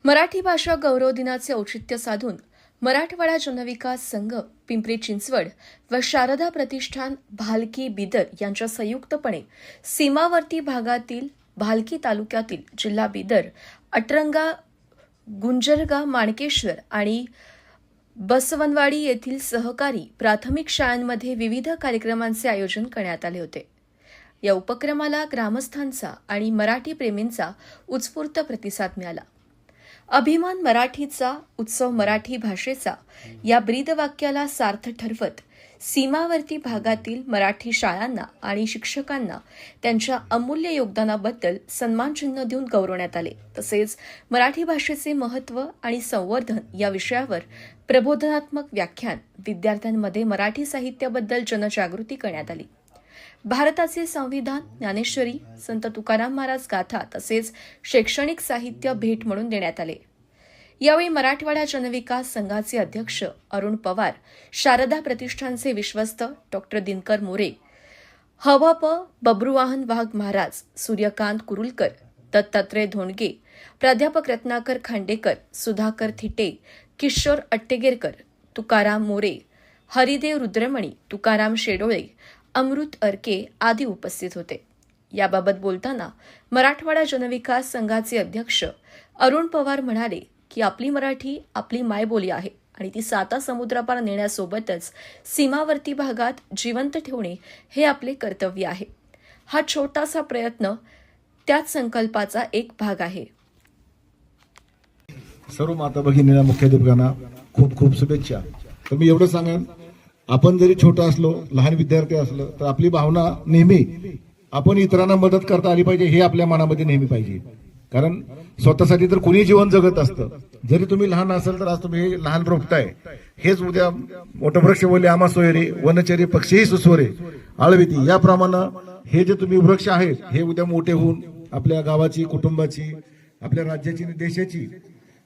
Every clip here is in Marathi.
मराठी भाषा गौरव दिनाचे औचित्य साधून मराठवाडा जनविकास संघ पिंपरी चिंचवड व शारदा प्रतिष्ठान भालकी बिदर यांच्या संयुक्तपणे सीमावर्ती भागातील भालकी तालुक्यातील जिल्हा बिदर, अटरंगा, गुंजरगा, माणकेश्वर आणि बसवनवाडी येथील सहकारी प्राथमिक शाळांमध्ये विविध कार्यक्रमांचे आयोजन करण्यात आले होते। या उपक्रमाला ग्रामस्थांचा आणि मराठी प्रेमींचा उत्स्फूर्त प्रतिसाद मिळाला। अभिमान मराठीचा, उत्सव मराठी भाषेचा या ब्रीदवाक्याला सार्थ ठरवत सीमावर्ती भागातील मराठी शाळांना आणि शिक्षकांना त्यांच्या अमूल्य योगदानाबद्दल सन्मानचिन्ह देऊन गौरवण्यात आले। तसेच मराठी भाषेचे महत्त्व आणि संवर्धन या विषयावर प्रबोधनात्मक व्याख्यान, विद्यार्थ्यांमध्ये मराठी साहित्याबद्दल जनजागृती करण्यात आली। भारताचे संविधान, ज्ञानेश्वरी, संत तुकाराम महाराज गाथा तसेच शैक्षणिक साहित्य भेट म्हणून देण्यात आले। यावेळी मराठवाडा जनविकास संघाचे अध्यक्ष अरुण पवार, शारदा प्रतिष्ठानचे विश्वस्त डॉ. दिनकर मोरे, हवप बब्रुवाहन वाघ महाराज, सूर्यकांत कुरुलकर, दत्तात्रय धोंडगे, प्राध्यापक रत्नाकर खांडेकर, सुधाकर थिटे, किशोर अट्टेगेरकर, तुकाराम मोरे, हरिदेव रुद्रमणी, तुकाराम शेडोळे, अमृत अर्के आदी उपस्थित होते। याबाबत बोलताना मराठवाडा जनविकास संघाचे अध्यक्ष अरुण पवार म्हणाले की आपली मराठी आपली मायबोली आहे आणि ती साता समुद्रापार नेण्यासोबतच सीमावर्ती भागात जिवंत ठेवणे हे आपले कर्तव्य आहे। हा छोटासा प्रयत्न त्याच संकल्पाचा एक भाग आहे। सर्व माता भगिनींना, मुख्याध्यापकांना खूप खूप शुभेच्छा। तर मी एवढं सांगेन, आपण जरी छोटा असलो, लहान विद्यार्थी असलो, तर आपली भावना नेहमी आपण इतरांना मदत करता आली पाहिजे हे आपल्या मनामध्ये नेहमी पाहिजे। कारण स्वतःसाठी तर कोणी जीवन जगत असतं। जरी तुम्ही लहान असाल तर आज तुम्ही हे लहान रोपताय, हेच उद्या मोठं वृक्ष बोले आम्हा सोयरे, वनचरी पक्षीही सुस्वरे आळविती, याप्रमाणे हे जे तुम्ही वृक्ष आहेत हे उद्या मोठे होऊन आपल्या गावाची, कुटुंबाची, आपल्या राज्याची आणि देशाची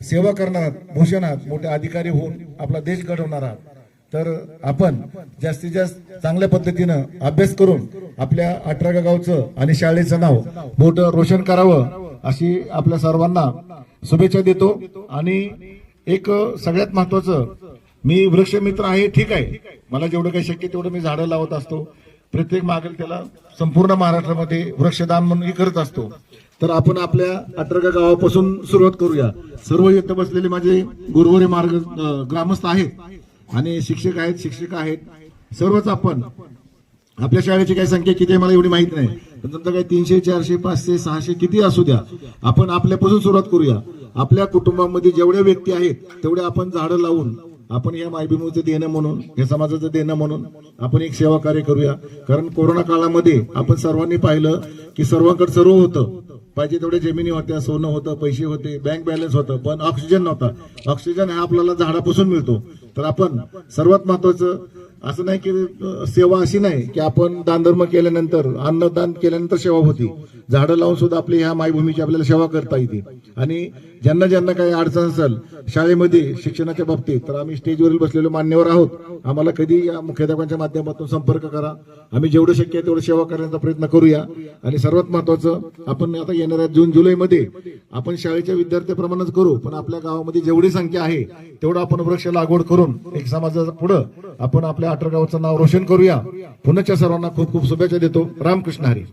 सेवा करणार, भूषणात मोठे अधिकारी होऊन आपला देश घडवणार आहात। तर आपण जास्तीत जास्त चांगल्या पद्धतीनं अभ्यास करून आपल्या 18 गावचं आणि शाळेचं नाव मोठं रोशन करावं अशी आपल्या सर्वांना शुभेच्छा देतो। आणि एक सगळ्यात महत्वाचं, मी वृक्ष मित्र आहे, ठीक आहे, मला जेवढं काही शक्य तेवढं मी झाडं लावत असतो, प्रत्येक मागेल त्याला संपूर्ण महाराष्ट्रामध्ये वृक्षदान म्हणून करत असतो। तर आपण आपल्या 18 गावापासून सुरुवात करूया। सर्व इथं बसलेले माझे गुरुवारी मार्ग ग्रामस्थ आहेत आणि शिक्षक आहेत, शिक्षिका आहेत, सर्वच आपण आपल्या शाळेची काय संख्या किती आहे मला एवढी माहित नाही, पण तुमचं काही 300, 400, 500, 600 किती असू द्या, आपण आपल्यापासून सुरुवात करूया। आपल्या कुटुंबामध्ये जेवढ्या व्यक्ती आहेत तेवढे आपण झाडं लावून आपण या मायभूमीचं देणं म्हणून, या समाजाचं देणं म्हणून आपण एक सेवा कार्य करूया। कारण कोरोना काळामध्ये आपण सर्वांनी पाहिलं की सर्वांकडे सर्व होतं, पाहिजे तेवढ्या जमिनी होत्या, सोनं होतं, पैसे होते, बँक बॅलन्स होतं, पण ऑक्सिजन नव्हता। ऑक्सिजन हा आपल्याला झाडापासून मिळतो। तर आपण सर्वात महत्वाचं असं नाही की सेवा अशी नाही की आपण दानधर्म केल्यानंतर, अन्नदान केल्यानंतर सेवा होती, झाडं लावून सुद्धा आपली ह्या मायभूमीची आपल्याला सेवा करता येते। आणि ज्यांना ज्यांना काही अडचण असेल शाळेमध्ये शिक्षणाच्या बाबतीत, तर आम्ही स्टेजवरील बसलेलो मान्यवर आहोत, आम्हाला कधी या मुख्याध्यापकांच्या माध्यमातून संपर्क करा, आम्ही जेवढं शक्य आहे तेवढं सेवा करण्याचा प्रयत्न करूया। आणि सर्वात महत्वाचं, आपण आता येणाऱ्या जून जुलैमध्ये आपण शाळेच्या विद्यार्थ्याप्रमाणेच करू, पण आपल्या गावामध्ये जेवढी संख्या आहे तेवढं आपण वृक्ष लागवड करून एक समाजाचा पुढं आपण आपल्या 18 गावचं नाव रोशन करूया। पुन्हा सर्वांना खूप खूप शुभेच्छा देतो। रामकृष्ण हरी।